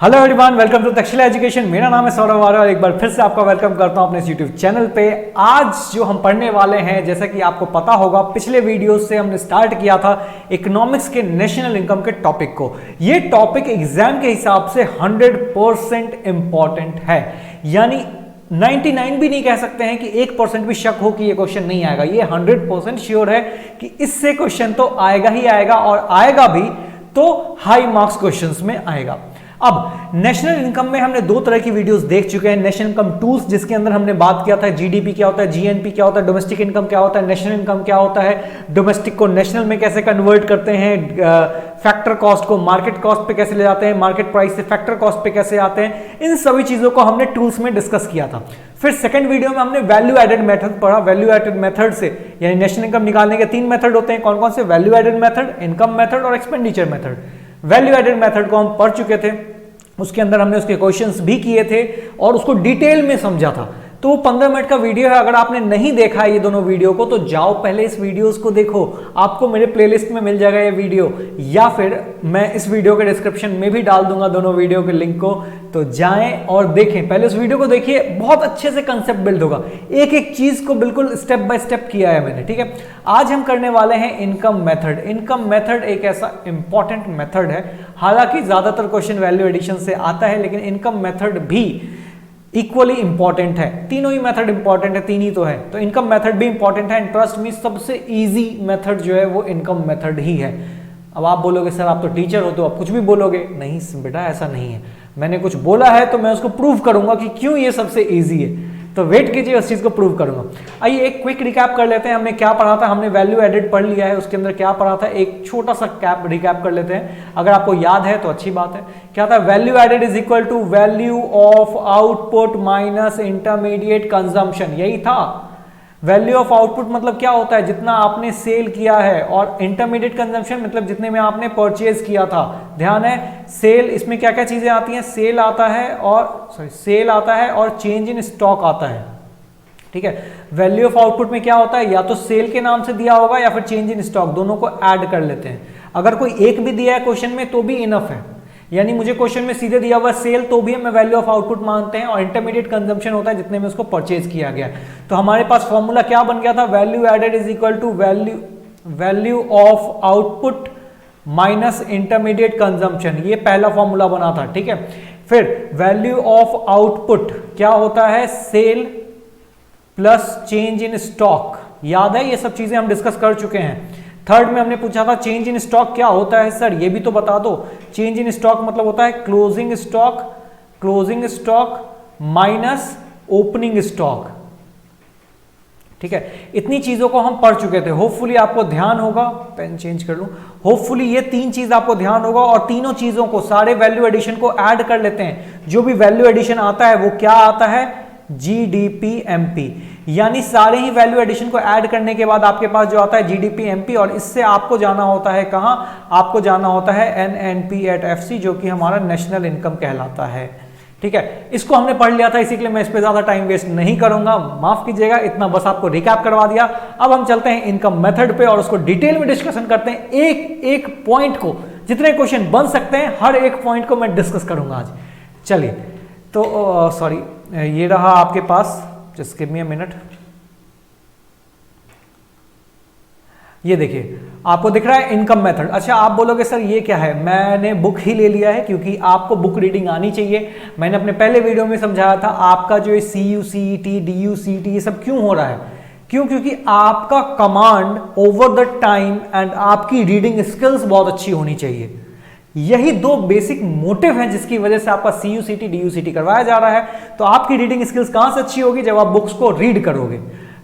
Hello everyone, welcome to Takshashila education. मेरा नाम है सौरभ आर्य और एक बार फिर से आपका वेलकम करता हूं अपने इस यूट्यूब चैनल पे। आज जो हम पढ़ने वाले हैं, जैसा कि आपको पता होगा, पिछले वीडियो से हमने स्टार्ट किया था इकोनॉमिक्स के नेशनल इनकम के टॉपिक को। ये टॉपिक एग्जाम के हिसाब से 100% इंपॉर्टेंट है, यानी 99 भी नहीं कह सकते हैं कि 1% भी शक हो कि ये क्वेश्चन नहीं आएगा। ये 100% श्योर है कि इससे क्वेश्चन तो आएगा ही आएगा, और आएगा भी तो हाई मार्क्स क्वेश्चंस में आएगा। अब नेशनल इनकम में हमने दो तरह की वीडियोस देख चुके हैं। नेशनल इनकम टूल्स, जिसके अंदर हमने बात किया था जीडीपी क्या होता है, जीएनपी क्या होता है, डोमेस्टिक इनकम क्या होता है, नेशनल इनकम क्या होता है, डोमेस्टिक को नेशनल में कैसे कन्वर्ट करते हैं, फैक्टर कॉस्ट को मार्केट कॉस्ट पे कैसे ले जाते हैं, मार्केट प्राइस से फैक्टर कॉस्ट पे कैसे आते हैं। इन सभी चीजों को हमने टूल्स में डिस्कस किया था। फिर सेकंड वीडियो में हमने वैल्यू एडेड मेथड पढ़ा। वैल्यू एडेड मेथड से, यानी नेशनल इनकम निकालने के 3 मेथड होते हैं। कौन कौन से? Value added method, income method और expenditure method. Value added method को हम पढ़ चुके थे, उसके अंदर हमने उसके क्वेश्चंस भी किए थे और उसको डिटेल में समझा था। तो वो 15 मिनट का वीडियो है। अगर आपने नहीं देखा है ये दोनों वीडियो को, तो जाओ पहले इस वीडियोस को देखो। आपको मेरे प्लेलिस्ट में मिल जाएगा ये वीडियो, या फिर मैं इस वीडियो के डिस्क्रिप्शन में भी डाल दूंगा दोनों वीडियो के लिंक को। तो जाएं और देखें, पहले उस वीडियो को देखिए। बहुत अच्छे से कंसेप्ट बिल्ड होगा, एक एक चीज को बिल्कुल स्टेप बाय स्टेप किया है मैंने, ठीक है। आज हम करने वाले हैं इनकम मेथड। इनकम मेथड एक ऐसा इंपॉर्टेंट मेथड है, हालांकि ज्यादातर क्वेश्चन वैल्यू एडिशन से आता है, लेकिन इनकम मेथड भी इक्वली इंपॉर्टेंट है। तीनों ही मेथड इंपॉर्टेंट है, तीन ही तो है। तो इनकम मेथड भी इंपॉर्टेंट है। ट्रस्ट मी, सबसे इजी मेथड जो है वो इनकम मेथड ही है। अब आप बोलोगे सर आप तो टीचर हो, तो आप कुछ भी बोलोगे। नहीं बेटा, ऐसा नहीं है। मैंने कुछ बोला है तो मैं उसको प्रूव करूंगा कि क्यों ये सबसे इजी है। तो वेट कीजिए, उस चीज को प्रूव करूंगा। आइए एक क्विक रिकैप कर लेते हैं। हमने क्या पढ़ा था? हमने वैल्यू एडेड पढ़ लिया है, उसके अंदर क्या पढ़ा था एक छोटा सा रिकैप कर लेते हैं। अगर आपको याद है तो अच्छी बात है। क्या था? Value added is equal to value of output minus intermediate consumption. यही था। वैल्यू ऑफ आउटपुट मतलब क्या होता है? जितना आपने सेल किया है, और इंटरमीडिएट कंजम्पशन मतलब जितने में आपने परचेज किया था। ध्यान है, सेल, इसमें क्या क्या चीजें आती हैं? सेल आता है और चेंज इन स्टॉक आता है, ठीक है। वैल्यू ऑफ आउटपुट में क्या होता है? या तो सेल के नाम से दिया होगा या फिर चेंज इन स्टॉक, दोनों को ऐड कर लेते हैं। अगर कोई एक भी दिया है क्वेश्चन में तो भी इनफ है, यानी मुझे क्वेश्चन में सीधे दिया हुआ सेल तो भी हमें वैल्यू ऑफ आउटपुट मानते हैं, और इंटरमीडिएट कंजम्पशन होता है जितने में उसको परचेज किया गया। तो हमारे पास फॉर्मूला क्या बन गया था? Value added is equal to value of output minus intermediate consumption. ये पहला फॉर्मूला बना था, ठीक है। फिर वैल्यू ऑफ आउटपुट क्या होता है? Sale plus change in stock. याद है, ये सब चीजें हम डिस्कस कर चुके हैं। थर्ड में हमने पूछा था चेंज इन स्टॉक क्या होता है सर, ये भी तो बता दो। चेंज इन स्टॉक मतलब होता है closing stock minus opening stock, ठीक है। इतनी चीजों को हम पढ़ चुके थे। होपफुली आपको ध्यान होगा, पेन चेंज कर लूं। होपफुली ये 3 चीज आपको ध्यान होगा, और तीनों चीजों को, सारे वैल्यू एडिशन को ऐड कर लेते हैं। जो भी वैल्यू एडिशन आता है वो क्या आता है? जीडीपी-एमपी। यानी सारे ही वैल्यू एडिशन को ऐड करने के बाद आपके पास जो आता है जीडीपी-एमपी, और इससे आपको जाना होता है कहां? आपको जाना होता है NNP@FC, जो कि हमारा नेशनल इनकम कहलाता है, ठीक है। इसको हमने पढ़ लिया था, इसी के लिए मैं इस पे ज्यादा टाइम वेस्ट नहीं करूंगा, माफ कीजिएगा। इतना बस आपको रिकैप करवा दिया। अब हम चलते हैं इनकम मेथड पे और उसको डिटेल में डिस्कशन करते हैं। एक एक पॉइंट को, जितने क्वेश्चन बन सकते हैं हर एक पॉइंट को मैं डिस्कस करूंगा आज। चलिए, तो सॉरी, ये रहा आपके पास, just give me a minute. ये देखिए, आपको दिख रहा है इनकम मेथड। अच्छा, आप बोलोगे सर ये क्या है? मैंने बुक ही ले लिया है, क्योंकि आपको बुक रीडिंग आनी चाहिए। मैंने अपने पहले वीडियो में समझाया था आपका जो CU CET DU CET ये सब क्यों हो रहा है। क्यों? क्योंकि आपका command over the time and आपकी रीडिंग स्किल्स बहुत अच्छी होनी चाहिए। यही 2 बेसिक मोटिव हैं जिसकी वजह से आपका CU CET DU CET करवाया जा रहा है। तो आपकी रीडिंग स्किल्स कहां से अच्छी होगी? जब आप बुक्स को रीड करोगे।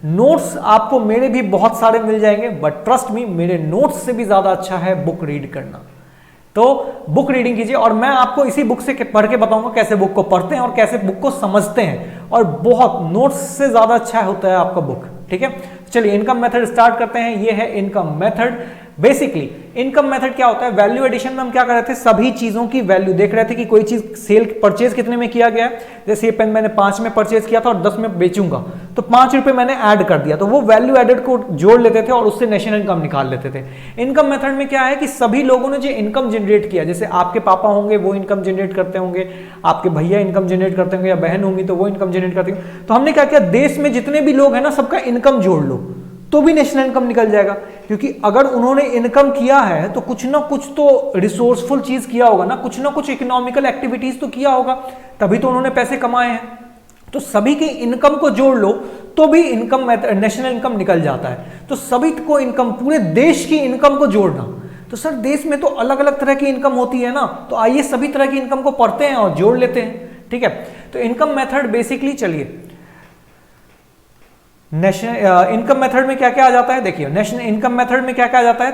नोट्स आपको मेरे भी बहुत सारे मिल जाएंगे, बट ट्रस्ट मी, मेरे नोट्स से भी ज्यादा अच्छा है बुक रीड करना। तो बुक रीडिंग कीजिए, और मैं आपको इसी बुक से पढ़ के बताऊंगा कैसे बुक को पढ़ते हैं और कैसे बुक को समझते हैं। और बहुत नोट्स से ज्यादा अच्छा होता है आपका बुक, ठीक है। चलिए इनकम मेथड स्टार्ट करते हैं। ये है income method. Basically income method क्या होता है? वैल्यू एडिशन में हम क्या कर रहे थे? सभी चीजों की वैल्यू देख रहे थे कि कोई चीज सेल परचेज कितने में किया गया है। जैसे ये पेन मैंने 5 में परचेज किया था और 10 में बेचूंगा, तो 5 रुपए मैंने ऐड कर दिया, तो वो वैल्यू एडेड को जोड़ लेते थे और उससे नेशनल इनकम निकाल लेते थे। इनकम मेथड में क्या है कि सभी लोगों ने जो इनकम जनरेट किया, जैसे आपके पापा होंगे वो इनकम जनरेट करते होंगे, आपके भैया इनकम जनरेट करते होंगे, या बहन होंगी तो वो इनकम जनरेट करती होंगे। तो हमने क्या किया, देश में जितने भी लोग हैं ना सबका इनकम जोड़ लो तो भी नेशनल इनकम निकल जाएगा, क्योंकि अगर उन्होंने इनकम किया है तो कुछ ना कुछ तो रिसोर्सफुल चीज किया होगा ना कुछ इकोनॉमिकल एक्टिविटीज तो किया होगा, तभी तो उन्होंने पैसे कमाए हैं। तो सभी की इनकम को जोड़ लो तो भी इनकम नेशनल इनकम निकल जाता है। तो सभी को इनकम, पूरे देश की इनकम को जोड़ना, तो सर देश में तो अलग अलग तरह की इनकम होती है ना, तो आइए सभी तरह की इनकम को पढ़ते हैं और जोड़ लेते हैं। ठीक है, तो इनकम मेथड बेसिकली, चलिए नेशनल इनकम मेथड में क्या क्या आ जाता है, देखिए नेशनल इनकम मेथड में क्या क्या आ जाता है।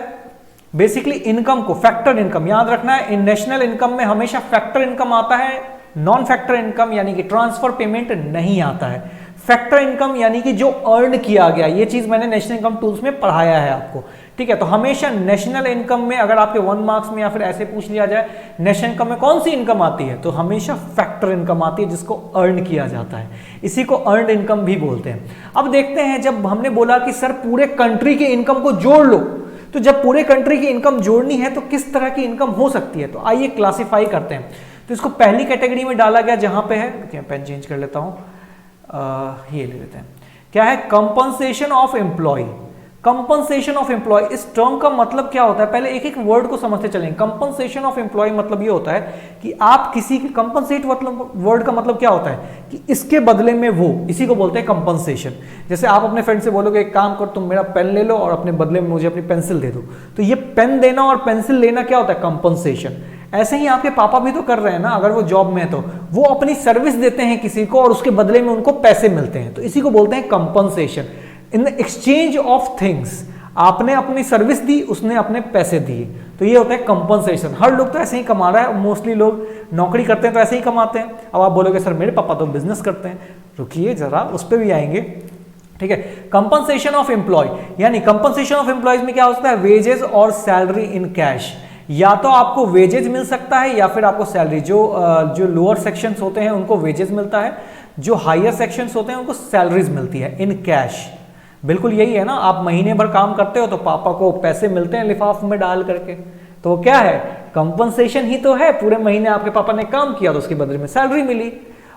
बेसिकली इनकम को फैक्टर इनकम याद रखना है, इन नेशनल इनकम में हमेशा फैक्टर इनकम आता है, नॉन फैक्टर इनकम यानी कि ट्रांसफर पेमेंट नहीं आता है। फैक्टर इनकम यानी कि जो अर्न किया गया, ये चीज मैंने नेशनल इनकम टूल्स में पढ़ाया है आपको। ठीक है, तो हमेशा नेशनल इनकम में अगर आपके 1 मार्क्स में या फिर ऐसे पूछ लिया जाए नेशनल इनकम में कौन सी इनकम आती है, तो हमेशा फैक्टर इनकम आती है जिसको अर्न किया जाता है, इसी को अर्न इनकम भी बोलते हैं। अब देखते हैं, जब हमने बोला कि सर पूरे कंट्री की इनकम को जोड़ लो, तो जब पूरे कंट्री की इनकम जोड़नी है तो किस तरह की इनकम हो सकती है, तो आइए क्लासिफाई करते हैं। तो इसको पहली कैटेगरी में डाला गया जहां पे है, पेन चेंज कर लेता हूं, ये ले लेते हैं, क्या है, compensation of employ. Compensation of employ, इस टर्म का मतलब क्या होता है, पहले एक एक वर्ड को समझते चलेंगे। कंपनसेशन ऑफ एम्प्लॉय मतलब ये होता है कि आप किसी के, कंपनसेट मतलब वर्ड का मतलब क्या होता है कि इसके बदले में वो, इसी को बोलते हैं कंपनसेशन। जैसे आप अपने फ्रेंड से बोलोगे एक काम करो, तुम मेरा पेन ले लो और अपने बदले में मुझे अपनी पेंसिल दे दो, तो ये पेन देना और पेंसिल लेना क्या होता है, कंपनसेशन। ऐसे ही आपके पापा भी तो कर रहे हैं ना, अगर वो जॉब में है तो वो अपनी सर्विस देते हैं किसी को और उसके बदले में उनको पैसे मिलते हैं, तो इसी को बोलते हैं compensation. In the exchange of things, आपने अपनी सर्विस दी, उसने अपने पैसे दिए, तो ये होता है कंपनसेशन। हर लोग तो ऐसे ही कमा रहा है, मोस्टली लोग नौकरी करते हैं तो ऐसे ही कमाते हैं। अब आप बोलोगे सर मेरे पापा तो बिजनेस करते हैं, रुकिए जरा, उस पर भी आएंगे। ठीक है, कंपनसेशन ऑफ एम्प्लॉय, यानी कंपनसेशन ऑफ एम्प्लॉयज में क्या होता है, वेजेस और सैलरी इन कैश। या तो आपको वेजेज मिल सकता है या फिर आपको सैलरी, जो लोअर सेक्शंस होते हैं उनको वेजेस मिलता है, जो हायर सेक्शंस होते हैं उनको सैलरीज मिलती है इन कैश। बिल्कुल यही है ना, आप महीने भर काम करते हो तो पापा को पैसे मिलते हैं लिफाफ में डाल करके, तो क्या है, कंपनसेशन ही तो है। पूरे महीने आपके पापा ने काम किया तो उसके बदले में सैलरी मिली।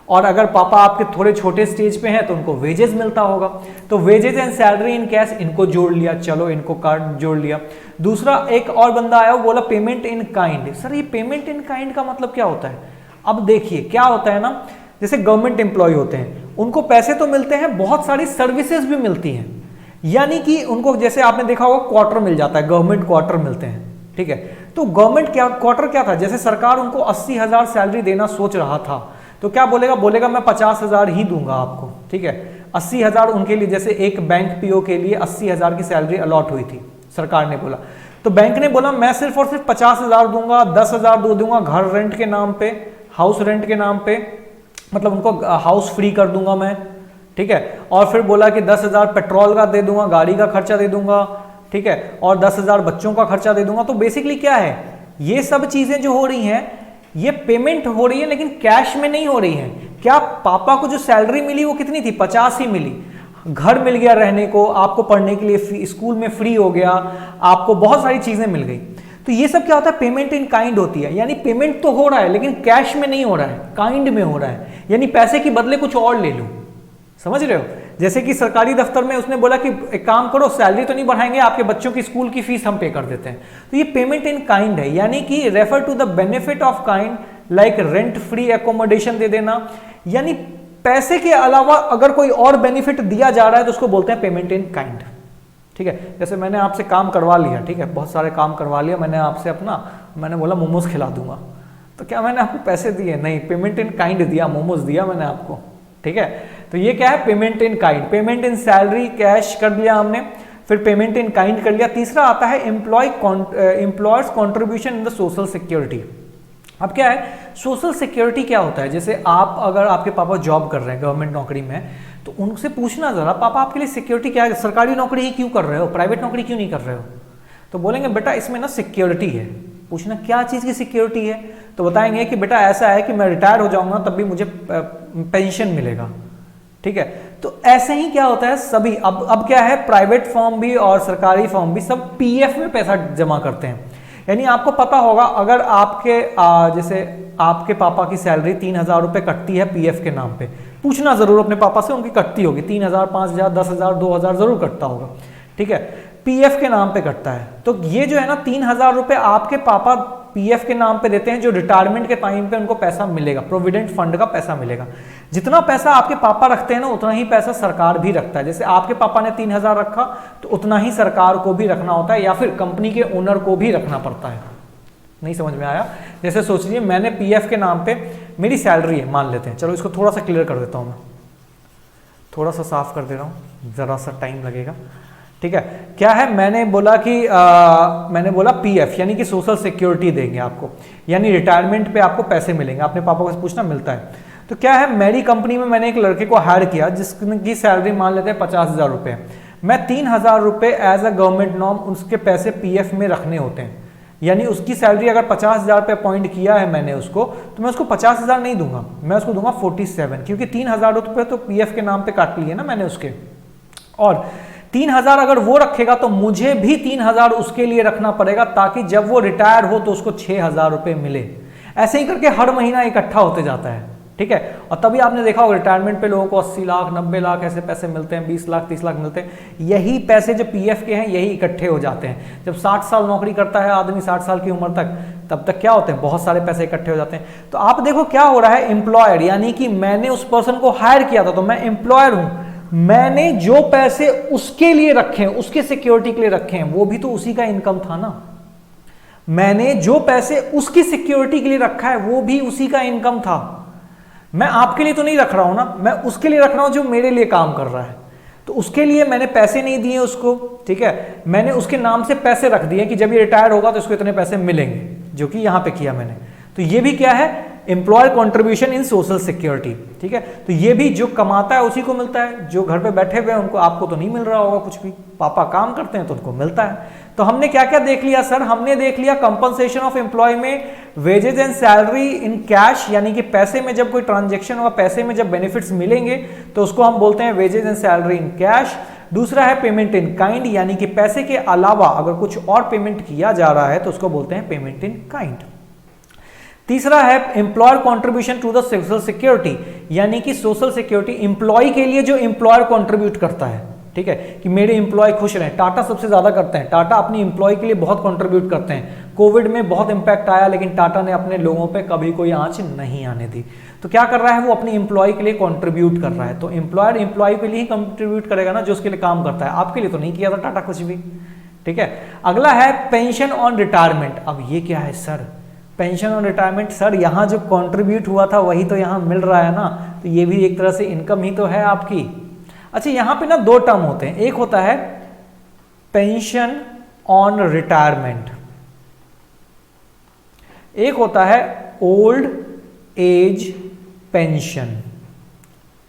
और अगर पापा आपके थोड़े छोटे स्टेज पे हैं तो उनको वेजेस मिलता होगा, तो wages and salary in cash, इनको जोड़ लिया, चलो इनको कार्ड जोड़ लिया। दूसरा एक और बंदा आया, वो बोला पेमेंट इन काइंड। सर ये पेमेंट इन काइंड का मतलब क्या होता है, अब देखिए क्या होता है ना, जैसे गवर्नमेंट एम्प्लॉय होते हैं, उनको पैसे तो मिलते हैं, बहुत सारी सर्विसेज भी मिलती हैं, यानी कि उनको, जैसे आपने देखा होगा क्वार्टर मिल जाता है, गवर्नमेंट क्वार्टर मिलते हैं। ठीक है, तो गवर्नमेंट क्वार्टर क्या था, जैसे सरकार उनको 80,000 सैलरी देना सोच रहा था, तो क्या बोलेगा मैं 50,000 ही दूंगा आपको। ठीक है, 80,000 उनके लिए, जैसे एक बैंक पीओ के लिए 80,000 की सैलरी अलॉट हुई थी, सरकार ने बोला, तो बैंक ने बोला मैं सिर्फ और सिर्फ 50,000 दूंगा, 10,000 दूंगा घर रेंट के नाम पे, हाउस रेंट के नाम पे, मतलब उनको हाउस फ्री कर दूंगा मैं। ठीक है, और फिर बोला कि 10,000 पेट्रोल का दे दूंगा, गाड़ी का खर्चा दे दूंगा। ठीक है, और 10,000 बच्चों का खर्चा दे दूंगा। तो बेसिकली क्या है, ये सब चीजें जो हो रही हैं ये पेमेंट हो रही है, लेकिन कैश में नहीं हो रही है। क्या पापा को जो सैलरी मिली वो कितनी थी, 50 ही मिली, घर मिल गया रहने को, आपको पढ़ने के लिए स्कूल में फ्री हो गया, आपको बहुत सारी चीजें मिल गई। तो ये सब क्या होता है, पेमेंट इन काइंड होती है, यानी पेमेंट तो हो रहा है लेकिन कैश में नहीं हो रहा है, काइंड में हो रहा है, यानी पैसे के बदले कुछ और ले लो। समझ रहे हो, जैसे कि सरकारी दफ्तर में उसने बोला कि एक काम करो, सैलरी तो नहीं बढ़ाएंगे, आपके बच्चों की स्कूल की फीस हम पे कर देते हैं, तो ये पेमेंट इन काइंड है, यानी कि refer to the benefit of kind, like rent free accommodation दे देना, यानी पैसे के अलावा अगर कोई और बेनिफिट दिया जा रहा है तो उसको बोलते हैं पेमेंट इन काइंड। ठीक है, जैसे मैंने आपसे काम करवा लिया, ठीक है, बहुत सारे काम करवा लिया मैंने आपसे अपना, मैंने बोला मोमोज खिला दूंगा, तो क्या मैंने आपको पैसे दिए, नहीं, पेमेंट इन काइंड दिया, मोमोज दिया मैंने आपको। ठीक है, तो ये क्या है, payment in kind. Payment in salary cash कर दिया हमने, फिर पेमेंट इन काइंड कर लिया। तीसरा आता है employers contribution in the social security. अब क्या है, सोशल सिक्योरिटी क्या होता है, जैसे आप, अगर आपके पापा जॉब कर रहे हैं गवर्नमेंट नौकरी में, तो उनसे पूछना जरा, पापा आपके लिए सिक्योरिटी क्या है, सरकारी नौकरी ही क्यों कर रहे हो, प्राइवेट नौकरी क्यों नहीं कर रहे हो, तो बोलेंगे बेटा इसमें ना सिक्योरिटी है। पूछना क्या चीज़ की सिक्योरिटी है, तो बताएंगे कि बेटा ऐसा है कि मैं रिटायर हो जाऊंगा तब भी मुझे पेंशन मिलेगा। ठीक है, तो ऐसे ही क्या होता है सभी, अब क्या है, प्राइवेट फर्म भी और सरकारी फर्म भी सब पीएफ में पैसा जमा करते हैं। यानी आपको पता होगा, अगर आपके जैसे आपके पापा की सैलरी 3,000 रुपये कटती है पीएफ के नाम पे, पूछना जरूर अपने पापा से, उनकी कटती होगी 3,000, 5,000, 10,000, 2,000 जरूर कटता होगा, ठीक है, पीएफ के नाम पे कटता है। तो ये जो है ना 3,000 रुपये आपके पापा पीएफ के नाम पे देते हैं, जो रिटायरमेंट के टाइम पे उनको पैसा मिलेगा, प्रोविडेंट फंड का पैसा मिलेगा। जितना पैसा आपके पापा रखते हैं ना, उतना ही पैसा सरकार भी रखता है। जैसे आपके पापा ने 3,000 रखा, तो उतना ही सरकार को भी रखना होता है, या फिर कंपनी के ओनर को भी रखना पड़ता है। नहीं समझ में आया? जैसे सोच लीजिए मैंने पीएफ के नाम पे मेरी सैलरी है, मान लेते हैं, चलो इसको थोड़ा सा क्लियर कर देता हूं, मैं थोड़ा सा साफ कर दे रहा हूं, जरा सा टाइम लगेगा, ठीक है। क्या है, मैंने बोला कि मैंने बोला पीएफ यानी कि सोशल सिक्योरिटी देंगे आपको, यानी रिटायरमेंट पे आपको पैसे मिलेंगे, अपने पापा को पूछना मिलता है। तो क्या है, मेरी कंपनी में मैंने एक लड़के को हायर किया जिसकी सैलरी मान लेते हैं 50,000 रुपये, मैं 3,000 रुपये एज अ गवर्नमेंट नॉर्म उसके पैसे पीएफ में रखने होते हैं। यानी उसकी सैलरी अगर 50,000 पे अपॉइंट किया है मैंने उसको, तो मैं उसको 50,000 नहीं दूंगा, मैं उसको दूंगा 47, क्योंकि 3,000 रुपये तो पीएफ के नाम पे काट लिए ना मैंने उसके, और 3,000 अगर वो रखेगा तो मुझे भी 3,000 उसके लिए रखना पड़ेगा, ताकि जब वो रिटायर हो तो उसको 6,000 रुपये मिले। ऐसे ही करके हर महीना इकट्ठा होते जाता है, ठीक है। और तभी आपने देखा होगा रिटायरमेंट पे लोगों को 80 लाख 90 लाख ऐसे पैसे मिलते हैं, 20 लाख 30 लाख मिलते हैं। यही पैसे जो पीएफ के हैं यही इकट्ठे हो जाते हैं। जब 60 साल नौकरी करता है आदमी, 60 साल की उम्र तक, तब तक क्या होते हैं, बहुत सारे पैसे इकट्ठे हो जाते हैं। तो आप देखो क्या हो रहा है, एम्प्लॉयर यानी कि मैंने उस पर्सन को हायर किया था, तो मैं एम्प्लॉयर हूं, मैंने जो पैसे उसके लिए रखे हैं, उसके सिक्योरिटी के लिए रखे हैं, वो भी तो उसी का इनकम था ना। मैंने जो पैसे उसकी सिक्योरिटी के लिए रखा है वो भी उसी का इनकम था। मैं आपके लिए तो नहीं रख रहा हूं ना, मैं उसके लिए रख रहा हूं जो मेरे लिए काम कर रहा है। तो उसके लिए मैंने पैसे नहीं दिए उसको, ठीक है, मैंने उसके नाम से पैसे रख दिए कि जब ये रिटायर होगा तो इसको इतने पैसे मिलेंगे, जो कि यहां पे किया मैंने। तो ये भी क्या है, employer contribution in social security, ठीक है। तो ये भी जो कमाता है उसी को मिलता है, जो घर पे बैठे हुए हैं उनको, आपको तो नहीं मिल रहा होगा कुछ भी, पापा काम करते हैं तो उनको मिलता है। तो हमने क्या क्या देख लिया सर, हमने देख लिया कंपनसेशन ऑफ एम्प्लॉय में wages and salary in cash, यानी कि पैसे में जब कोई ट्रांजेक्शन होगा, पैसे में जब बेनिफिट्स मिलेंगे तो उसको हम बोलते हैं wages and salary in cash. दूसरा है पेमेंट इन काइंड, यानी कि पैसे के अलावा अगर कुछ और पेमेंट किया जा रहा है तो उसको बोलते हैं पेमेंट इन काइंड। तीसरा है employer contribution to the social security, यानी कि सोशल सिक्योरिटी एम्प्लॉय के लिए जो एम्प्लॉयर कॉन्ट्रीब्यूट करता है, ठीक है, कि मेरे एम्प्लॉय खुश रहें। टाटा सबसे ज्यादा करते हैं, टाटा अपनी एम्प्लॉय के लिए बहुत कंट्रीब्यूट करते हैं। कोविड में बहुत इंपैक्ट आया, लेकिन टाटा ने अपने लोगों पे कभी कोई आंच नहीं आने दी। तो क्या कर रहा है, वो अपनी एम्प्लॉय के लिए कंट्रीब्यूट कर रहा है। तो एम्प्लॉयर एम्प्लॉय के लिए ही कंट्रीब्यूट करेगा ना, जो उसके लिए काम करता है। आपके लिए तो नहीं किया था टाटा कुछ भी, ठीक है। अगला है पेंशन ऑन रिटायरमेंट। अब ये क्या है sir, pension on retirement, sir यहाँ जो कंट्रीब्यूट हुआ था वही तो यहाँ मिल रहा है ना, तो ये भी एक तरह से इनकम ही तो है आपकी। अच्छा, यहाँ पे ना दो टर्म होते हैं, एक होता है पेंशन ऑन रिटायरमेंट, एक होता है ओल्ड एज पेंशन,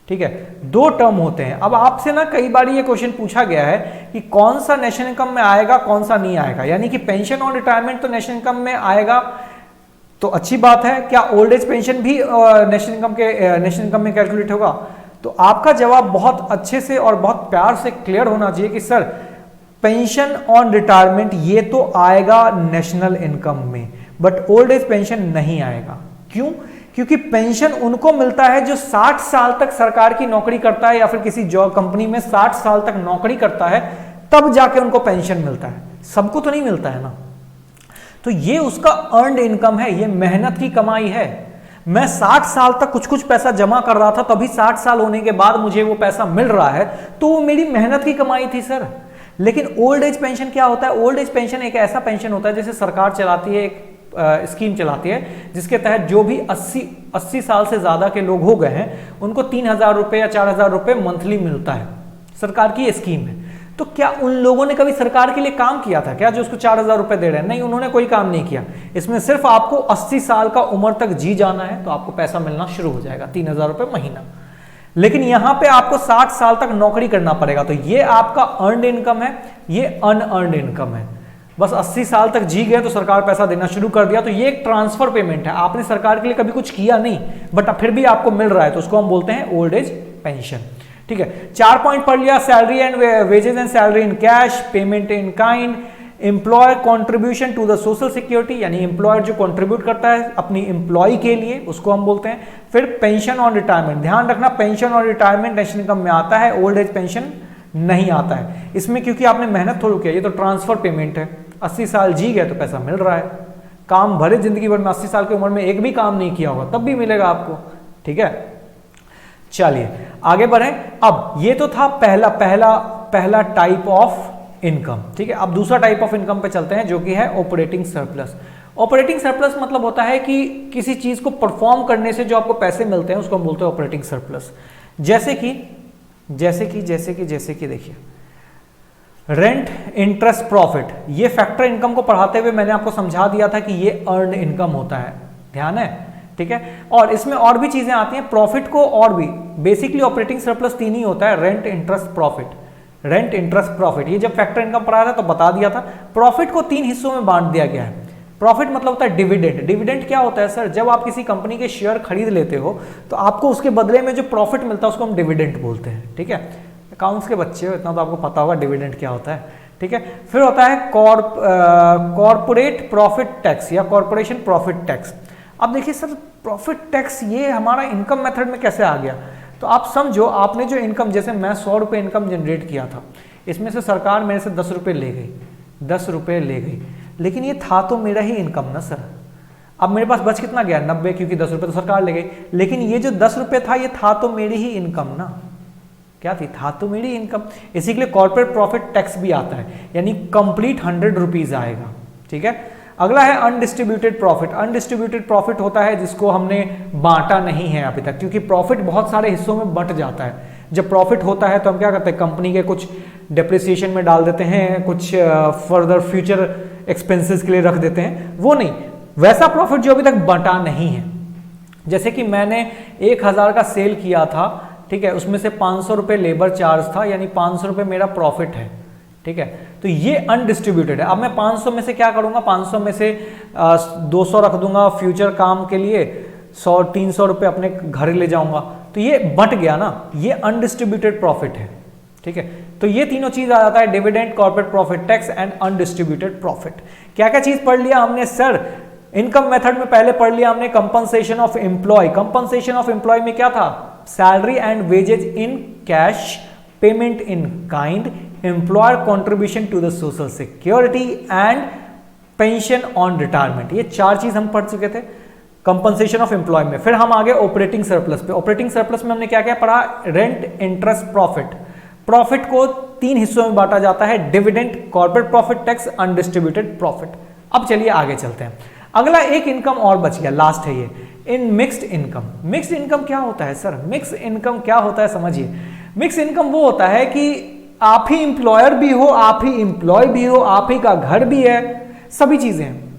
ठीक है, दो टर्म होते हैं। अब आपसे ना कई बार ये क्वेश्चन पूछा गया है कि कौन सा नेशनल इनकम में आएगा, कौन सा नहीं आएगा। यानी कि पेंशन ऑन रिटायरमेंट तो नेशनल इनकम में आएगा, तो अच्छी बात है। क्या ओल्ड एज पेंशन भी नेशनल इनकम में कैलकुलेट होगा? तो आपका जवाब बहुत अच्छे से और बहुत प्यार से क्लियर होना चाहिए कि सर पेंशन ऑन रिटायरमेंट ये तो आएगा नेशनल इनकम में, बट ओल्ड एज पेंशन नहीं आएगा। क्यों? क्योंकि पेंशन उनको मिलता है जो 60 साल तक सरकार की नौकरी करता है, या फिर किसी जॉब कंपनी में 60 साल तक नौकरी करता है, तब जाके उनको पेंशन मिलता है। सबको तो नहीं मिलता है ना। तो ये उसका अर्नड इनकम है, ये मेहनत की कमाई है। मैं 60 साल तक कुछ कुछ पैसा जमा कर रहा था, तभी 60 साल होने के बाद मुझे वो पैसा मिल रहा है, तो वो मेरी मेहनत की कमाई थी सर। लेकिन ओल्ड एज पेंशन क्या होता है? ओल्ड एज पेंशन एक ऐसा पेंशन होता है जैसे सरकार चलाती है, एक स्कीम चलाती है, जिसके तहत जो भी 80 साल से ज्यादा के लोग हो गए हैं उनको 3,000 रुपए या 4,000 रुपए मंथली मिलता है। सरकार की ये स्कीम है। तो क्या उन लोगों ने कभी सरकार के लिए काम किया था क्या, जो उसको 4,000 रुपए दे रहे हैं? नहीं, उन्होंने कोई काम नहीं किया। इसमें सिर्फ आपको 80 साल का उम्र तक जी जाना है, तो आपको पैसा मिलना शुरू हो जाएगा, 3,000 रुपए महीना। लेकिन यहां पे आपको 60 साल तक नौकरी करना पड़ेगा। तो ये आपका अर्नड इनकम है, ये अनअर्नड इनकम है। बस 80 साल तक जी गए तो सरकार पैसा देना शुरू कर दिया, तो ये एक ट्रांसफर पेमेंट है। आपने सरकार के लिए कभी कुछ किया नहीं, बट फिर भी आपको मिल रहा है, तो उसको हम बोलते हैं ओल्ड एज पेंशन। ठीक है। 4 पॉइंट पढ़ लिया, salary and wages and salary in cash, payment in kind, employer contribution to the social security, यानी एम्प्लॉयर जो कंट्रीब्यूट करता है अपनी एम्प्लॉय के लिए उसको हम बोलते हैं। फिर पेंशन ऑन रिटायरमेंट, ध्यान रखना पेंशन और रिटायरमेंट नेशनल इनकम में आता है, ओल्ड एज पेंशन नहीं आता है इसमें, क्योंकि आपने मेहनत थोड़ी किया, ये तो ट्रांसफर पेमेंट है। 80 साल जी गए तो पैसा मिल रहा है, काम भरे जिंदगी भर में 80 साल की उम्र में एक भी काम नहीं किया होगा तब भी मिलेगा आपको, ठीक है। चलिए आगे बढ़े। अब ये तो था पहला टाइप ऑफ इनकम, ठीक है। अब दूसरा टाइप ऑफ इनकम पे चलते हैं जो कि है ऑपरेटिंग सरप्लस। ऑपरेटिंग सरप्लस मतलब होता है कि किसी चीज को परफॉर्म करने से जो आपको पैसे मिलते हैं उसको हम बोलते हैं ऑपरेटिंग सरप्लस। जैसे कि देखिए रेंट, इंटरेस्ट, प्रॉफिट, ये फैक्टर इनकम को पढ़ाते हुए मैंने आपको समझा दिया था कि ये अर्न इनकम होता है, ध्यान है, ठीक है। और इसमें और भी चीजें आती हैं प्रॉफिट को, और भी बेसिकली ऑपरेटिंग सरप्लस 3 ही होता है, rent, interest, profit. Rent, interest, profit, ये जब फैक्टर इनकम पढ़ाया था तो बता दिया था। प्रॉफिट को 3 हिस्सों में बांट दिया गया है। प्रॉफिट मतलब होता है डिविडेंड। डिविडेंड क्या होता है सर? जब आप किसी कंपनी के शेयर खरीद लेते हो तो आपको उसके बदले में जो प्रॉफिट मिलता है उसको हम डिविडेंड बोलते हैं, ठीक है। अकाउंट्स के बच्चे हो, इतना तो आपको पता होगा डिविडेंड क्या होता है, ठीक है। फिर होता है कॉर्पोरेट प्रॉफिट टैक्स या कॉर्पोरेशन प्रॉफिट टैक्स। अब देखिए सर प्रॉफिट टैक्स ये हमारा इनकम मेथड में कैसे आ गया? तो आप समझो आपने जो इनकम, जैसे मैं 100 रुपये इनकम जनरेट किया था, इसमें से सरकार मेरे से 10 रुपये ले गई, 10 रुपये ले गई, लेकिन ये था तो मेरा ही इनकम ना सर। अब मेरे पास बच कितना गया? 90, क्योंकि 10 रुपये तो सरकार ले गई, लेकिन ये जो 10 रुपये था ये था तो मेरी ही इनकम ना। क्या थी? था तो मेरी इनकम। इसी के लिए कॉर्पोरेट प्रॉफिट टैक्स भी आता है, यानी कंप्लीट 100 रुपीज आएगा, ठीक है। अगला है अनडिस्ट्रीब्यूटेड प्रॉफिट। अनडिस्ट्रीब्यूटेड प्रॉफिट होता है जिसको हमने बांटा नहीं है अभी तक, क्योंकि प्रॉफिट बहुत सारे हिस्सों में बंट जाता है। जब प्रॉफिट होता है तो हम क्या करते हैं, कंपनी के कुछ डेप्रिसिएशन में डाल देते हैं, कुछ फर्दर फ्यूचर एक्सपेंसेस के लिए रख देते हैं, वो नहीं, वैसा प्रॉफिट जो अभी तक बंटा नहीं है। जैसे कि मैंने 1000 का सेल किया था, ठीक है, उसमें से 500 रुपये लेबर चार्ज था, यानी 500 रुपये मेरा प्रॉफिट है, ठीक है। तो ये अनडिस्ट्रीब्यूटेड है। अब मैं 500 में से क्या करूंगा, 500 में से 200 रख दूंगा फ्यूचर काम के लिए, 100-300 रुपये अपने घर ले जाऊंगा, तो ये बट गया ना, ये अनडिस्ट्रीब्यूटेड प्रॉफिट है, ठीक है। तो ये तीनों चीज आ जाता है, dividend, corporate profit tax and undistributed profit. क्या क्या चीज पढ़ लिया हमने सर? इनकम मेथड में पहले पढ़ लिया हमने compensation of employ. Compensation of employ में क्या था? Salary and wages in cash, payment in kind, employer contribution to the social security and pension on retirement. ये 4 चीज हम पढ़ चुके थे कंपनसेशन ऑफ एम्प्लॉय में। फिर हम आगे ऑपरेटिंग सरप्लस पे। ऑपरेटिंग सरप्लस में हमने क्या क्या पढ़ा? Rent, interest, profit. प्रॉफिट को 3 हिस्सों में बांटा जाता है, dividend, corporate profit tax, undistributed profit. अब चलिए आगे चलते हैं। अगला एक इनकम और बच गया, लास्ट है ये, in mixed income. Mixed income क्या होता है सर? मिक्स्ड इनकम क्या होता है समझिए। मिक्स्ड इनकम वो होता है कि आप ही एम्प्लॉयर भी हो, आप ही एम्प्लॉय भी हो, आप ही का घर भी है, सभी चीजें हैं।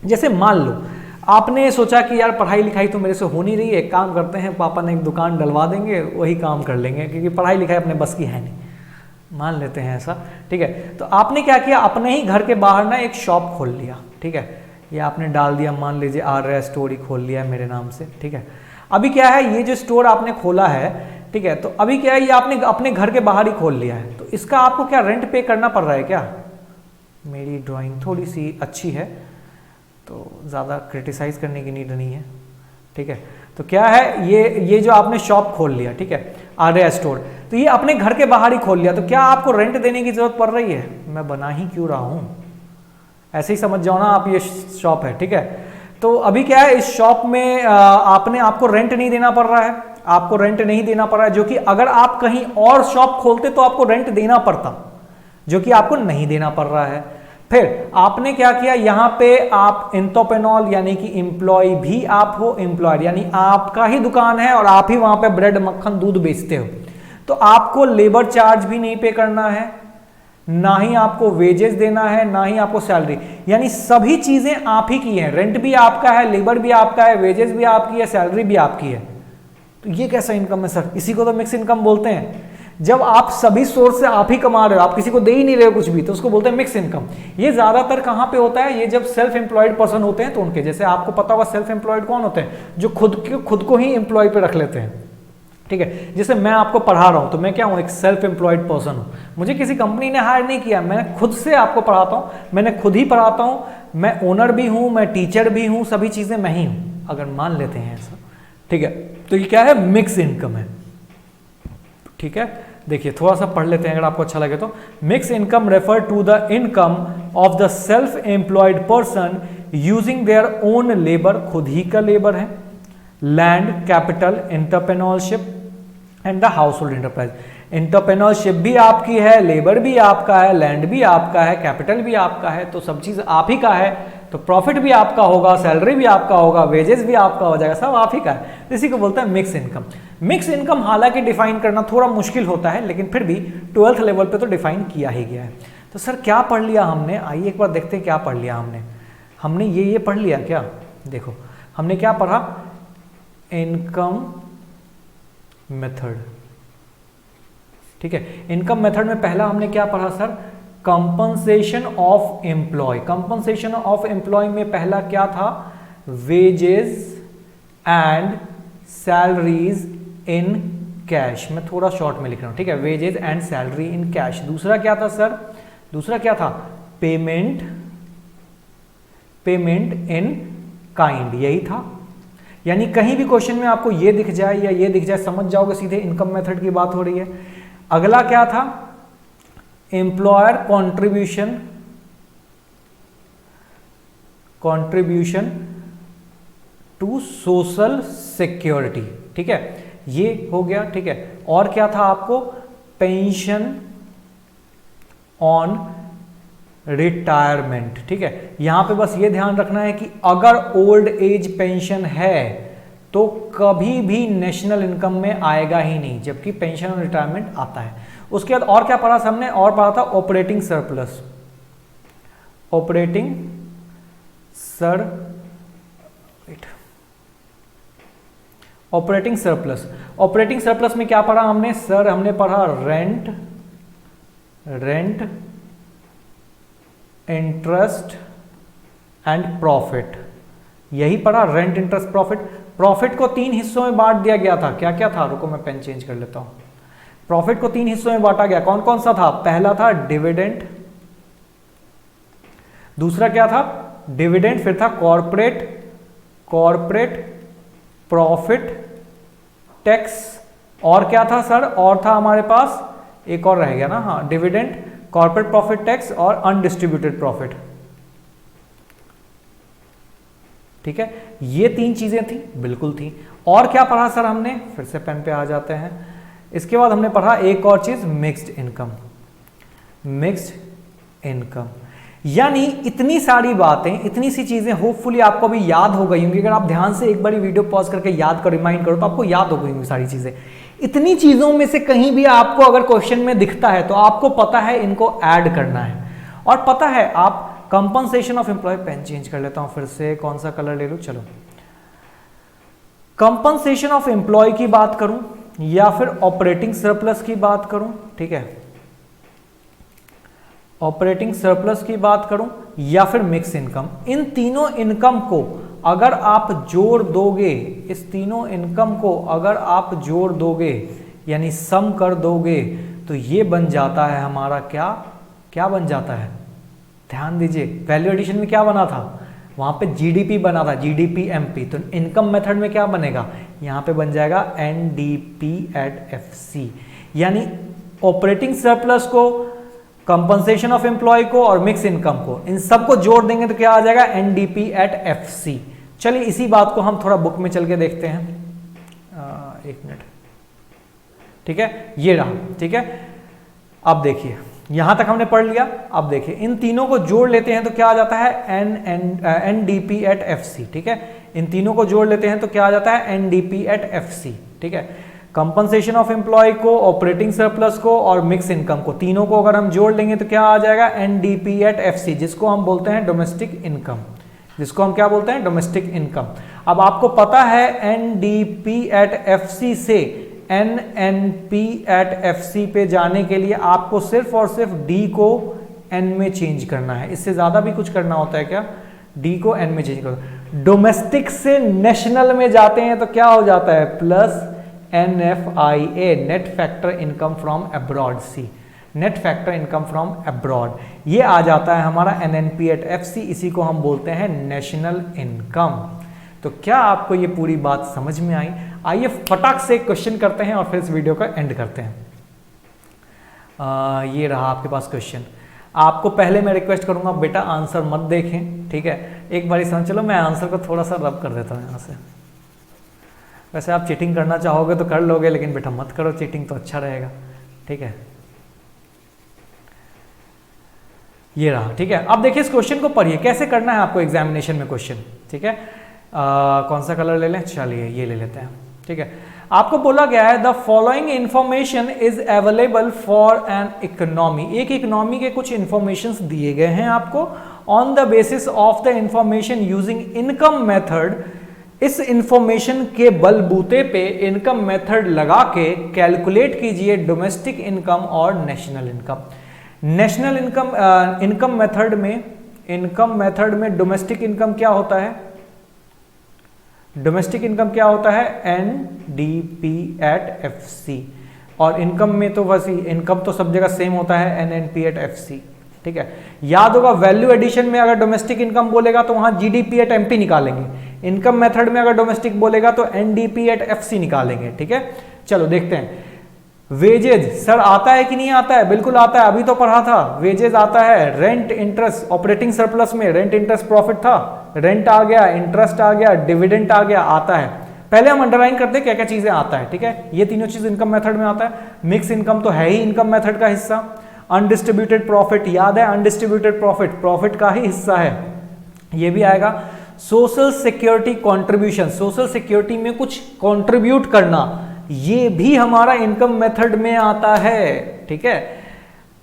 जैसे मान लो आपने सोचा कि यार पढ़ाई लिखाई तो मेरे से हो नहीं रही है, एक काम करते हैं, पापा ने एक दुकान डलवा देंगे, वही काम कर लेंगे, क्योंकि पढ़ाई लिखाई अपने बस की है नहीं, मान लेते हैं ऐसा, ठीक है। तो आपने क्या किया, अपने ही घर के बाहर ना एक शॉप खोल लिया, ठीक है, ये आपने डाल दिया, मान लीजिए आर्या स्टोर ही खोल लिया मेरे नाम से, ठीक है। अभी क्या है, ये जो स्टोर आपने खोला है, ठीक है, तो अभी क्या है, ये आपने अपने घर के बाहर ही खोल लिया है, तो इसका आपको क्या रेंट पे करना पड़ रहा है क्या? मेरी ड्राइंग थोड़ी सी अच्छी है तो ज़्यादा क्रिटिसाइज करने की नीड नहीं है, ठीक है। तो क्या है, ये जो आपने शॉप खोल लिया, ठीक है, आर्या स्टोर, तो ये अपने घर के बाहर ही खोल लिया, तो क्या आपको रेंट देने की जरूरत पड़ रही है? मैं बना ही क्यों रहा हूँ, ऐसे ही समझ जाओ ना आप, ये शॉप है, ठीक है। तो अभी क्या है, इस शॉप में आपको रेंट नहीं देना पड़ रहा है, आपको रेंट नहीं देना पड़ रहा है, जो कि अगर आप कहीं और शॉप खोलते तो आपको रेंट देना पड़ता, जो कि आपको नहीं देना पड़ रहा है। फिर आपने क्या किया, यहां पे आप एंटरप्रेन्योर यानी कि एम्प्लॉय भी आप हो, एम्प्लॉयर यानी आपका ही दुकान है और आप ही वहां पे ब्रेड मक्खन दूध बेचते हो, तो आपको लेबर चार्ज भी नहीं पे करना है, ना ही आपको वेजेस देना है, ना ही आपको सैलरी, यानी सभी चीजें आप ही की हैं, रेंट भी आपका है, लेबर भी आपका है, वेजेस भी आपकी है, सैलरी भी आपकी है। तो ये कैसा इनकम है सर? इसी को तो मिक्स इनकम बोलते हैं। जब आप सभी सोर्स से आप ही कमा रहे हो, आप किसी को दे ही नहीं रहे हो कुछ भी, तो उसको बोलते हैं मिक्स इनकम। ये ज्यादातर कहां पे होता है, ये जब सेल्फ एम्प्लॉयड पर्सन होते हैं तो उनके, जैसे आपको पता होगा सेल्फ एम्प्लॉयड कौन होते हैं, जो खुद को ही एम्प्लॉय पे रख लेते हैं, ठीक है। जैसे मैं आपको पढ़ा रहा हूं तो मैं क्या हूं, एक सेल्फ एम्प्लॉयड पर्सन हूं, मुझे किसी कंपनी ने हायर नहीं किया, मैं खुद से आपको पढ़ाता हूं, मैंने खुद ही पढ़ाता हूं, मैं ओनर भी हूं, मैं टीचर भी हूं, सभी चीजें मैं ही हूं, अगर मान लेते हैं ऐसा, ठीक है। तो ये क्या है, मिक्स इनकम है, ठीक है। देखिए थोड़ा सा पढ़ लेते हैं अगर आपको अच्छा लगे तो। Mix income refer to the income of the self employed person using their own labour, खुद ही का लेबर है, land, capital, entrepreneurship and the household enterprise. Entrepreneurship भी आपकी है, लेबर भी आपका है, लैंड भी आपका है, कैपिटल भी आपका है, तो सब चीज आप ही का है, तो प्रॉफिट भी आपका होगा, सैलरी भी आपका होगा, वेजेस भी आपका हो जाएगा, सब आप ही का है। इसी को बोलते हैं मिक्स इनकम। मिक्स इनकम हालांकि डिफाइन करना थोड़ा मुश्किल होता है, लेकिन फिर भी 12th लेवल पे तो डिफाइन किया ही गया है। तो सर क्या पढ़ लिया हमने, आइए एक बार देखते हैं क्या पढ़ लिया हमने। हमने ये पढ़ लिया क्या, देखो हमने क्या पढ़ा, इनकम मेथड, ठीक है। इनकम मेथड में पहला हमने क्या पढ़ा sir, compensation of employ. Compensation of employ में पहला क्या था, wages and salaries in cash. मैं थोड़ा शॉर्ट में लिख रहा हूं, ठीक है, wages and salary in cash. दूसरा क्या था सर, दूसरा क्या था, पेमेंट इन काइंड, यही था। यानी कहीं भी क्वेश्चन में आपको ये दिख जाए या ये दिख जाए, समझ जाओगे सीधे इनकम मेथड की बात हो रही है। अगला क्या था, employer contribution to social security, ठीक है, ये हो गया, ठीक है। और क्या था आपको, पेंशन ऑन रिटायरमेंट, ठीक है। यहां पे बस ये ध्यान रखना है कि अगर ओल्ड एज पेंशन है तो कभी भी नेशनल इनकम में आएगा ही नहीं, जबकि पेंशन ऑन रिटायरमेंट आता है। उसके बाद और क्या पढ़ा हमने, और पढ़ा था ऑपरेटिंग सरप्लस। ऑपरेटिंग सरप्लस में क्या पढ़ा हमने सर, हमने पढ़ा रेंट, इंटरेस्ट एंड प्रॉफिट, यही पढ़ा, रेंट, इंटरेस्ट, प्रॉफिट। प्रॉफिट को 3 हिस्सों में बांट दिया गया था, क्या क्या था, रुको मैं पेन चेंज कर लेता हूं। प्रॉफिट को 3 हिस्सों में बांटा गया, कौन कौन सा था, पहला था डिविडेंड, दूसरा क्या था डिविडेंड, फिर था कॉर्पोरेट प्रॉफिट टैक्स, और क्या था सर, और था हमारे पास एक और रह गया ना, हाँ, डिविडेंड, कॉर्पोरेट प्रॉफिट टैक्स और अनडिस्ट्रीब्यूटेड प्रॉफिट, ठीक है। ये 3 चीजें थी, बिल्कुल थी। और क्या पढ़ा सर हमने, फिर से पेन पे आ जाते हैं। इसके बाद हमने पढ़ा एक और चीज, मिक्स्ड इनकम। यानी इतनी सारी बातें, इतनी सी चीजें होपफुली आपको भी याद हो गई होंगी। अगर आप ध्यान से एक बारी वीडियो पॉज करके याद करो, रिमाइंड करो, तो आपको याद हो गई होंगी सारी चीजें। इतनी चीजों में से कहीं भी आपको अगर क्वेश्चन में दिखता है तो आपको पता है इनको ऐड करना है, और पता है आप compensation of employ, pen change कर लेता हूं फिर से, कौन सा कलर ले लूं, चलो, कंपनसेशन ऑफ एम्प्लॉय की बात करूं या फिर ऑपरेटिंग सरप्लस की बात करूं, ठीक है, ऑपरेटिंग सरप्लस की बात करूं या फिर मिक्स इनकम, इन तीनों इनकम को अगर आप जोड़ दोगे, इस तीनों इनकम को अगर आप जोड़ दोगे यानी सम कर दोगे, तो ये बन जाता है हमारा क्या बन जाता है, ध्यान दीजिए, वैल्यू एडिशन में क्या बना था, वहां पे जीडीपी बना था, जीडीपी एमपी। तो इनकम मेथड में क्या बनेगा, यहां पे बन जाएगा एनडीपी एट एफसी। यानी ऑपरेटिंग सरप्लस को, कंपनसेशन ऑफ एम्प्लॉय को और मिक्स इनकम को, इन सबको जोड़ देंगे तो क्या आ जाएगा, एनडीपी एट एफसी। चलिए इसी बात को हम थोड़ा बुक में चल के देखते हैं, एक मिनट, ठीक है, ये रहा, ठीक है। अब देखिए यहां तक हमने पढ़ लिया, अब देखिए इन तीनों को जोड़ लेते हैं तो क्या आ जाता है, एनडीपी एट एफसी, ठीक है। इन तीनों को जोड़ लेते हैं तो क्या आ जाता है, एनडीपी एट एफसी, ठीक है। कंपनसेशन ऑफ एम्प्लॉय को, ऑपरेटिंग सरप्लस को और मिक्स इनकम को, तीनों को अगर हम जोड़ लेंगे तो क्या आ जाएगा, एनडीपी एट एफसी, जिसको हम बोलते हैं डोमेस्टिक इनकम, जिसको हम क्या बोलते हैं, डोमेस्टिक इनकम। अब आपको पता है एनडीपी एट एफसी से एनएनपी एट एफसी पे जाने के लिए आपको सिर्फ और सिर्फ डी को एन में चेंज करना है, इससे ज्यादा भी कुछ करना होता है क्या, डी को एन में चेंज करना। डोमेस्टिक से नेशनल में जाते हैं तो क्या हो जाता है, plus NFIA, net factor income from abroad. See, net factor income from abroad, ये आ जाता है हमारा NNP@FC, इसी को हम बोलते हैं नेशनल इनकम। तो क्या आपको ये पूरी बात समझ में आई? आइए फटाक से एक क्वेश्चन करते हैं और फिर इस वीडियो का एंड करते हैं। ये रहा आपके पास क्वेश्चन। आपको पहले मैं रिक्वेस्ट करूंगा बेटा आंसर मत देखें, ठीक है, एक बार समझ। चलो मैं आंसर को थोड़ा सा रब कर देता हूँ यहाँ से। वैसे आप चीटिंग करना चाहोगे तो कर लोगे, लेकिन बेटा मत करो चीटिंग, तो अच्छा रहेगा, ठीक है। ये रहा, ठीक है। अब देखिए इस क्वेश्चन को पढ़िए, कैसे करना है आपको एग्जामिनेशन में क्वेश्चन, ठीक है। कौन सा कलर ले लें? चलिए ये ले लेते हैं, ठीक है। आपको बोला गया है the following information is available for an economy. एक इकोनॉमी के कुछ इंफॉर्मेशंस दिए गए हैं आपको, on the basis of the information using income method. इस इंफॉर्मेशन के बलबूते पे इनकम मेथड लगा के कैलकुलेट कीजिए डोमेस्टिक इनकम और national income. National income income method में डोमेस्टिक इनकम क्या होता है? डोमेस्टिक इनकम क्या होता है? NDP@FC। और इनकम में तो वैसे इनकम तो सब जगह सेम होता है, NNP@FC, ठीक है। याद होगा वैल्यू एडिशन में अगर डोमेस्टिक इनकम बोलेगा तो वहां GDP@MP निकालेंगे, इनकम मेथड में अगर डोमेस्टिक बोलेगा तो NDP@FC निकालेंगे, ठीक है। चलो देखते हैं। वेजेज सर आता है कि नहीं आता है? बिल्कुल आता है, अभी तो पढ़ा था। वेजेज आता है, रेंट इंटरेस्ट, ऑपरेटिंग सरप्लस में रेंट इंटरेस्ट प्रॉफिट था, रेंट आ गया, इंटरेस्ट आ गया, डिविडेंड आ गया, आता है। पहले हम अंडरलाइन करते हैं क्या क्या चीजें आता है, ठीक है। ये तीनों चीज इनकम मेथड में आता है। मिक्स इनकम तो है ही इनकम मेथड का हिस्सा। अनडिस्ट्रीब्यूटेड प्रॉफिट, याद है अनडिस्ट्रीब्यूटेड प्रॉफिट का ही हिस्सा है, ये भी आएगा। Social security contribution, social security में कुछ कॉन्ट्रीब्यूट करना, ये भी हमारा इनकम मेथड में आता है, ठीक है।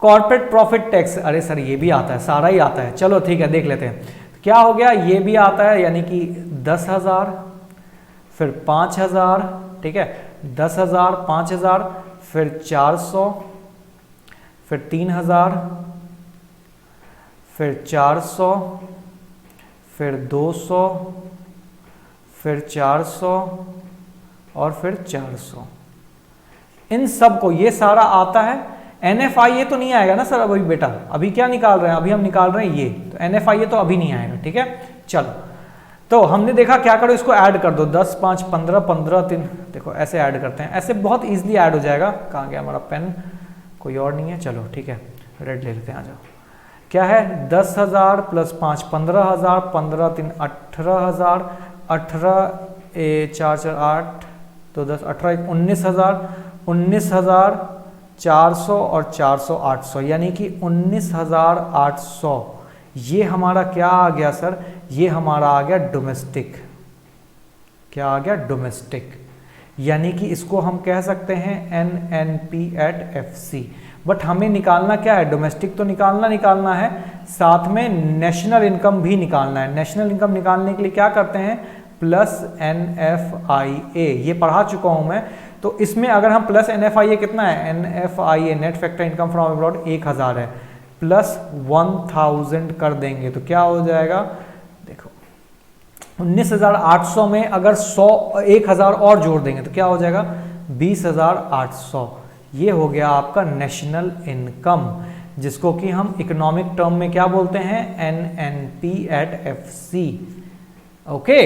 कॉर्पोरेट प्रॉफिट टैक्स, अरे सर ये भी आता है, सारा ही आता है। चलो ठीक है, देख लेते हैं क्या हो गया। ये भी आता है, यानी कि 10,000, फिर 5,000, ठीक है, 10,000, 5,000, फिर 400, फिर 3,000, फिर 400, फिर 200, फिर 400 और फिर 400। इन सब को ये सारा आता है। NFIA तो नहीं आएगा ना सर अभी बेटा, अभी क्या निकाल रहे हैं? अभी हम निकाल रहे हैं ये, तो NFIA तो अभी नहीं आएगा, ठीक है। चलो तो हमने देखा क्या करो, इसको ऐड कर दो, 10, 5, 15, 15, 3, देखो ऐसे ऐड करते हैं, ऐसे बहुत इजीली ऐड हो जाएगा। कहाँ गया हमारा पेन? कोई और नहीं है, चलो ठीक है रेड ले लेते हैं, आ जाओ। क्या है? 10,000 प्लस 5 15,000, 15 3 18,000, 18 4 4 8 तो 10 18 19,000, 19,400 और 400 800, यानी कि 19,800। ये हमारा क्या आ गया सर? ये हमारा आ गया डोमेस्टिक। क्या आ गया? डोमेस्टिक। यानी कि इसको हम कह सकते हैं NNP@FC। बट हमें निकालना क्या है? डोमेस्टिक तो निकालना है, साथ में नेशनल इनकम भी निकालना है। नेशनल इनकम निकालने के लिए क्या करते हैं? प्लस NFIA, ये पढ़ा चुका हूं मैं। तो इसमें अगर हम प्लस NFIA कितना है? NFIA net factor income from abroad 1,000 है, प्लस 1,000 कर देंगे तो क्या हो जाएगा? देखो 19,800 में अगर 1,000 और जोड़ देंगे तो क्या हो जाएगा? 20,800। ये हो गया आपका नेशनल इनकम, जिसको कि हम इकोनॉमिक टर्म में क्या बोलते हैं? NNP@FC। ओके,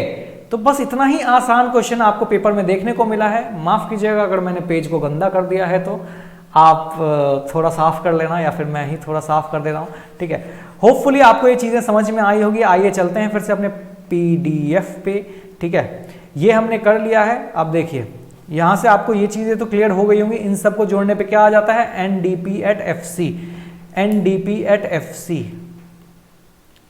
तो बस इतना ही आसान क्वेश्चन आपको पेपर में देखने को मिला है। माफ कीजिएगा अगर मैंने पेज को गंदा कर दिया है, तो आप थोड़ा साफ कर लेना, या फिर मैं ही थोड़ा साफ कर दे रहा हूँ, ठीक है। होपफुली आपको ये चीजें समझ में आई होगी। आइए चलते हैं फिर से अपने PDF पे, ठीक है। ये हमने कर लिया है। अब देखिए यहां से आपको ये चीजें तो क्लियर हो गई होंगी। इन सबको जोड़ने पे क्या आ जाता है? NDP@FC। NDP@FC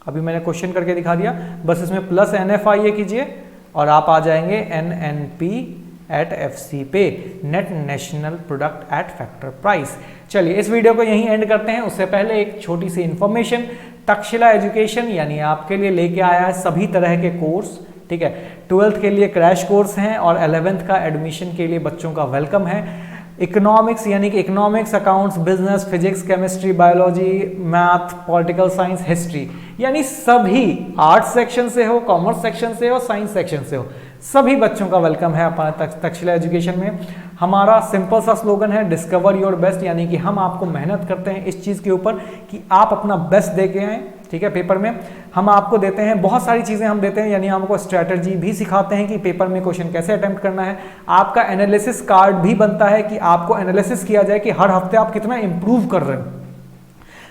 अभी मैंने क्वेश्चन करके दिखा दिया, बस इसमें प्लस NFIA कीजिए और आप आ जाएंगे NNP@FC पे, net national product at factor price. चलिए इस वीडियो को यहीं एंड करते हैं। उससे पहले एक छोटी सी इंफॉर्मेशन, तक्षशिला एजुकेशन यानी आपके लिए लेके आया है सभी तरह के कोर्स, ठीक है। 12th के लिए क्रैश कोर्स हैं और 11th का एडमिशन के लिए बच्चों का वेलकम है। इकोनॉमिक्स यानी कि economics, accounts, business, physics, chemistry, biology, math, political science, history, यानी सभी आर्ट्स सेक्शन से हो, कॉमर्स सेक्शन से हो, साइंस सेक्शन से हो, सभी बच्चों का वेलकम है हमारे तक्षशिला एजुकेशन में। हमारा सिंपल सा स्लोगन है डिस्कवर योर बेस्ट, यानी कि हम आपको मेहनत करते हैं इस चीज़ के ऊपर कि आप अपना बेस्ट दे के आएँ, ठीक है। पेपर में हम आपको देते हैं बहुत सारी चीज़ें हम देते हैं, यानी हमको स्ट्रैटेजी भी सिखाते हैं कि पेपर में क्वेश्चन कैसे अटेम्प्ट करना है। आपका एनालिसिस कार्ड भी बनता है कि आपको एनालिसिस किया जाए कि हर हफ्ते आप कितना इंप्रूव कर रहे हो,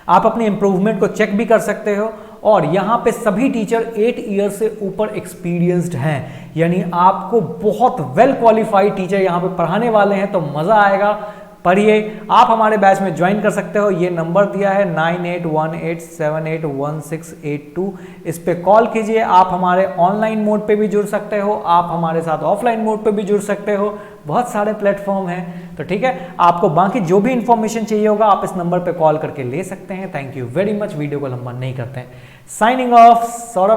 आप अपने इंप्रूवमेंट को चेक भी कर सकते हो। और यहाँ पे सभी टीचर 8 ईयर से ऊपर एक्सपीरियंस्ड हैं, यानी आपको बहुत वेल क्वालिफाइड टीचर यहाँ पे पढ़ाने वाले हैं, तो मज़ा आएगा। पढ़िए, आप हमारे बैच में ज्वाइन कर सकते हो। ये नंबर दिया है 9818781682, इस पे कॉल कीजिए। आप हमारे ऑनलाइन मोड पे भी जुड़ सकते हो, आप हमारे साथ ऑफलाइन मोड पे भी जुड़ सकते हो, बहुत सारे प्लेटफॉर्म हैं। तो ठीक है, आपको बाकी जो भी इंफॉर्मेशन चाहिए होगा आप इस नंबर पे कॉल करके ले सकते हैं। Thank you very much, video को लंबा नहीं करते हैं। Signing off, Saurabh.